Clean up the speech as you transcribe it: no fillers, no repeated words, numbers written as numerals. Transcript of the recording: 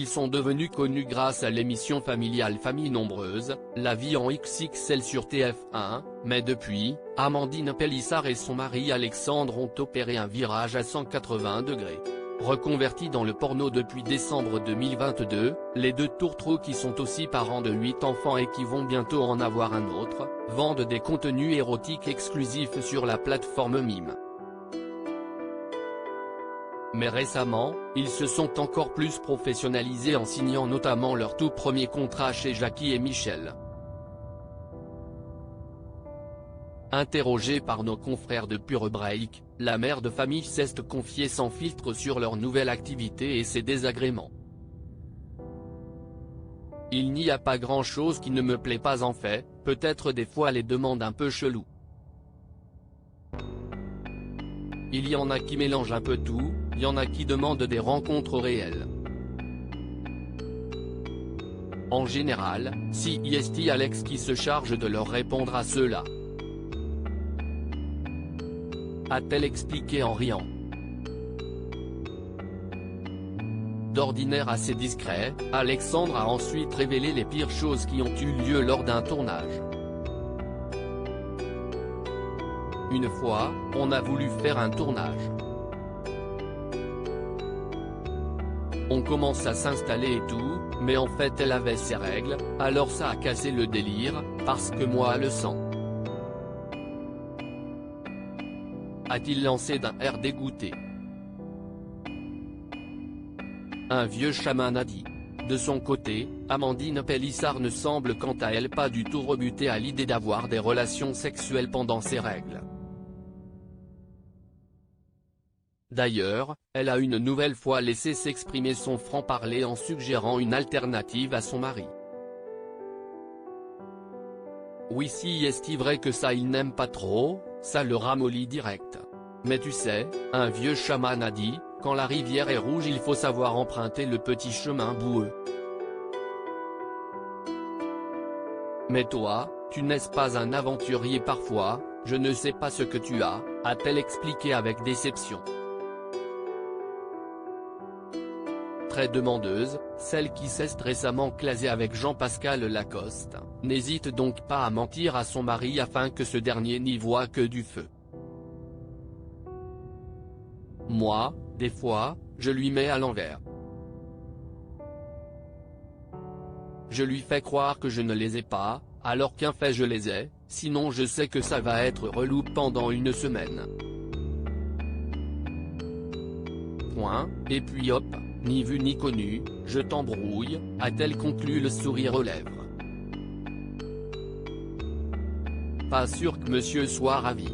Ils sont devenus connus grâce à l'émission familiale Famille Nombreuse, La vie en XXL sur TF1, mais depuis, Amandine Pélissard et son mari Alexandre ont opéré un virage à 180 degrés. Reconvertis dans le porno depuis décembre 2022, les deux tourtereaux qui sont aussi parents de 8 enfants et qui vont bientôt en avoir un autre, vendent des contenus érotiques exclusifs sur la plateforme Mime. Mais récemment, ils se sont encore plus professionnalisés en signant notamment leur tout premier contrat chez Jackie et Michel. Interrogée par nos confrères de Pure Break, la mère de famille s'est confiée sans filtre sur leur nouvelle activité et ses désagréments. Il n'y a pas grand-chose qui ne me plaît pas en fait, peut-être des fois les demandes un peu cheloues. Il y en a qui mélangent un peu tout, il y en a qui demandent des rencontres réelles. En général, c'est Alex qui se charge de leur répondre à cela, a-t-elle expliqué en riant. D'ordinaire assez discret, Alexandre a ensuite révélé les pires choses qui ont eu lieu lors d'un tournage. Une fois, on a voulu faire un tournage. On commence à s'installer et tout, mais en fait elle avait ses règles, alors ça a cassé le délire, parce que moi le sang. A-t-il lancé d'un air dégoûté. Un vieux chaman a dit. De son côté, Amandine Pélissard ne semble quant à elle pas du tout rebutée à l'idée d'avoir des relations sexuelles pendant ses règles. D'ailleurs, elle a une nouvelle fois laissé s'exprimer son franc-parler en suggérant une alternative à son mari. Oui, si est vrai que ça il n'aime pas trop, ça le ramollit direct. Mais tu sais, un vieux chaman a dit, quand la rivière est rouge il faut savoir emprunter le petit chemin boueux. Mais toi, tu n'es pas un aventurier parfois, je ne sais pas ce que tu as, a-t-elle expliqué avec déception. Très demandeuse, celle qui s'est récemment clasée avec Jean-Pascal Lacoste, n'hésite donc pas à mentir à son mari afin que ce dernier n'y voie que du feu. Moi, des fois, je lui mets à l'envers. Je lui fais croire que je ne les ai pas, alors qu'en fait je les ai, sinon je sais que ça va être relou pendant une semaine. Point, et puis hop, ni vu ni connu, je t'embrouille, a-t-elle conclu le sourire aux lèvres. Pas sûr que monsieur soit ravi.